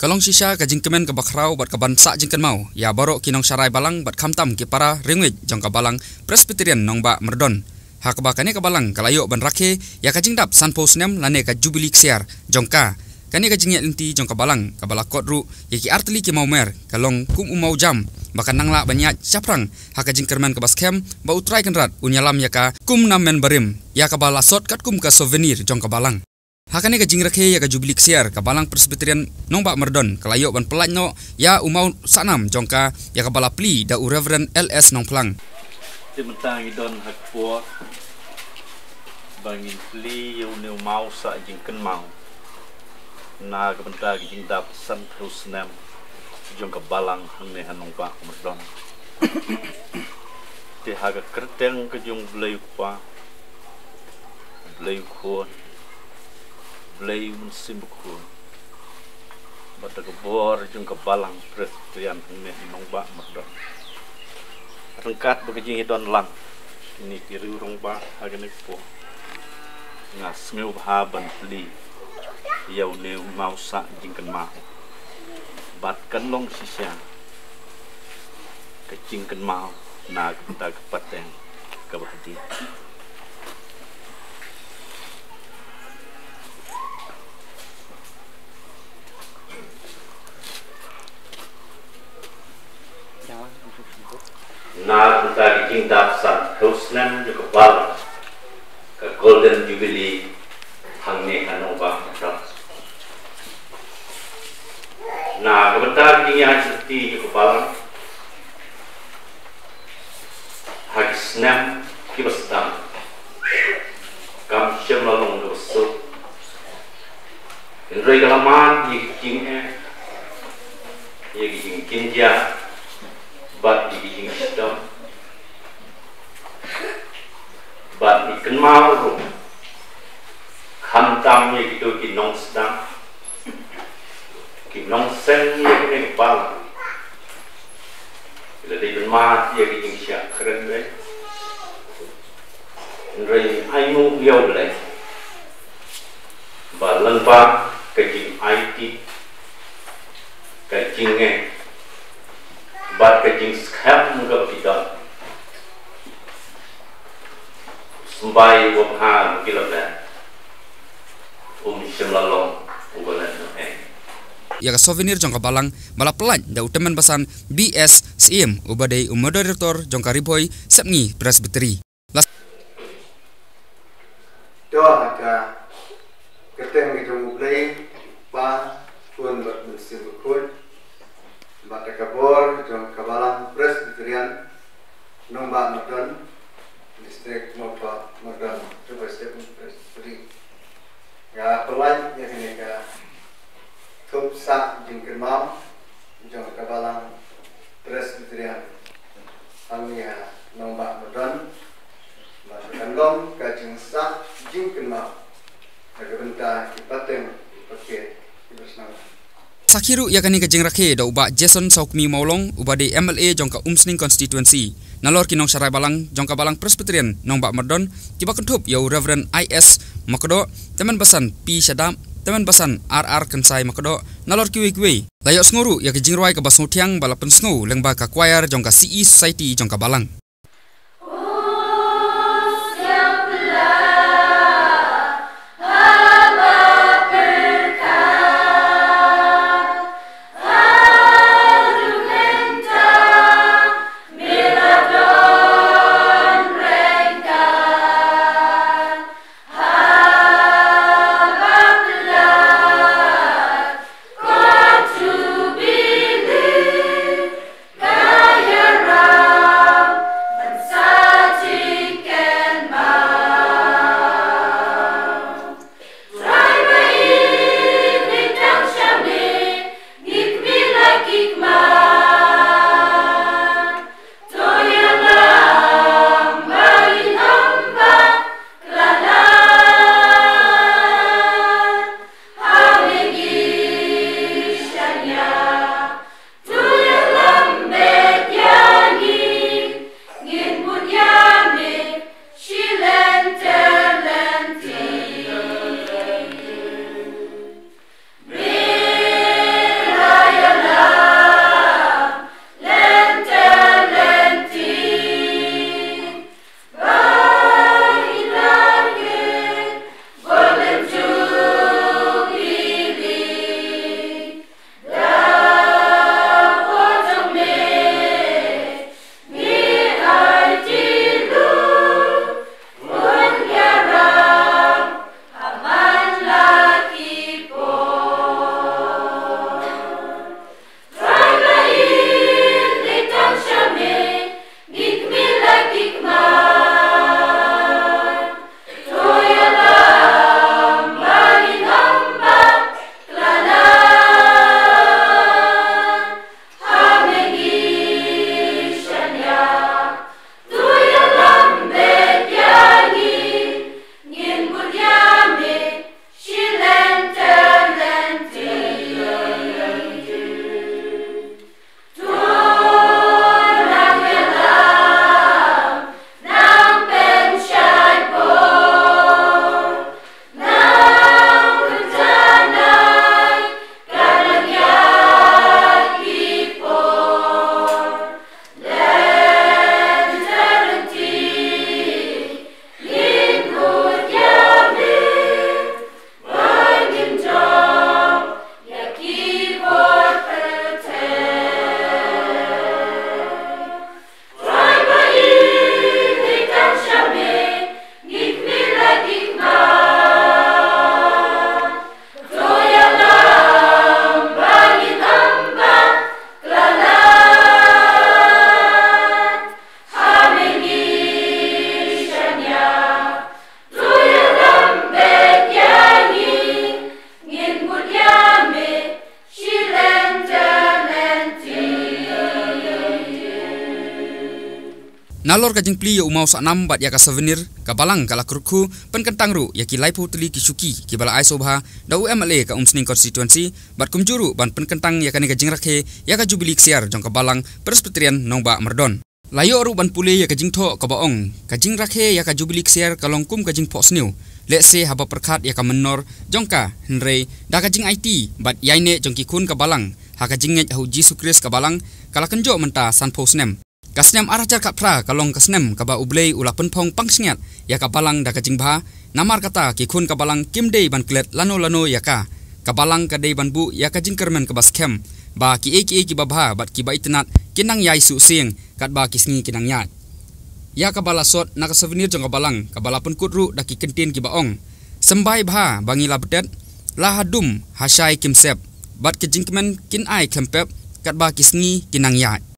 Kalong sisa ka jingkemen ka bakrau bat ka bansa jingken mau. Ya borok kinong syarai balang bat kamtam ki para ringwit jong ka balang Presbyterian nong ba merdon. Hak bakane ka balang kalayo ban rakhe ya ka jingdap sanpo snem lane ka jubili ksiar jong ka. Kani ka jingyat inti jong ka balang ka balak kodru ya ki artli ki mau mer kalong kum umau jam bakan nangla banyak caprang hak ka jingkermen ka baskem ba utrai kenrat unyalam ya ka kum namen barim ya ka balasot kat kum ka souvenir jong ka balang. Hakane ka jingrakhe ya ka jubili ksiar ka balang Presbyterian nong ba merdon kalayo ban pelat no ya umau sanam jongka ya ka bala pli da Reverend LS nong plang. Timtang idon hakpo bangin pli yu ne mau sa jingken mau. Na ka benta ki jingdap san terus nem jongka balang hane hanong ba merdon. Ti haga kerteng ke jong blay kwa blay ko Blay mensimbukun, bata kebor jung kebalang Presbyterian hene nongba merdon. Rengkat begini don lang, ini kiri rongba hagene po. Ngas ngeu haban pli, yau ne mau sa jingken mau. Bat kan long sisya, kecingken mau, na kita kepateng kebahdi. Na kita kijing dapsan husnan juga bal ke Golden Jubilee hangne hanova dap. Na kebetar kijing yang seperti juga bal hagi snap kibasdam kam shem lalong dosu. Indrai kalaman ye kijing kinja bat di sistem bat di kenal hantamnya gitu kinong sedang kinong sen ya kene bal bila di kenal ya kijing syak keren deh ndrei ainu biau belai balang pa kijing IT kijing bat kejing skap muka kita sembai wabha mukilabla shimlalong ubalan ya ka souvenir jong ka balang bala pelan da utemen basan BS SIM ubadai moderator jong ka riboy sepni Presbyteri doa ka keteng itu mulai pa pun bersimbukun Bata kabor jong kabalang Presbyterian nongba merdon distrik Mopa merdon coba step Presbyteri ya pelan ya kini ka tup sa jingken mau jong kabalang Presbyterian amia nongba merdon bata kandong ka jing sa jingken mau agabenta ipateng paket ibasnang Sakhiru ya kani ka jingrakhe da uba Jason Saukmi Maulong uba de MLA jongka Umsning constituency nalor kinong syarai balang jongka balang Presbyterian nong ba merdon tiba kentup yau Reverend IS Makodo teman basan P Syadam teman basan RR Kensai Makodo nalor kiwi layok snguru ya ka jingroi ka basngutiang balapen sngu lengba ka choir jongka CE Society jongka balang Nalor kajing pli ya umau saknam bat ya ka souvenir ka balang kala kurku penkentang ru ya ki laipu teli ki syuki ki bala ai sobha da UMLA ka umsning constituency bat kumjuru ban penkentang ya kani kajing rakhe ya ka jubilee siar jong ka balang Presbyterian nongba merdon. Layo ru ban pule ya kajing tho ka baong kajing rakhe ya ka jubilee siar ka longkum kajing posniu letse haba perkhat ya ka menor jong ka henrei da kajing IT bat yaine jong ki kun ka balang ha kajing ngej hu Jesus Christ ka balang kala kenjo menta sanpo snem. Kasnem arajar kat pra kalong kasnem kaba ublei ula penpong pangsngat ya kabalang da kajing bha namar kata ki khun kabalang kimdei ban klet lano ya ka kabalang kadei ban bu ya kajing kermen kabas kem ba ki ki babha bat ki bai tenat kinang yai su sing kat ba kisngi kinang yat ya kabala sot nak souvenir jong kabalang kabala pun kutru da ki kentin ki baong sembai bha bangila bedet la hadum hasai kimsep bat kajing kemen kin ai klempep kat ba kisngi kinang yat.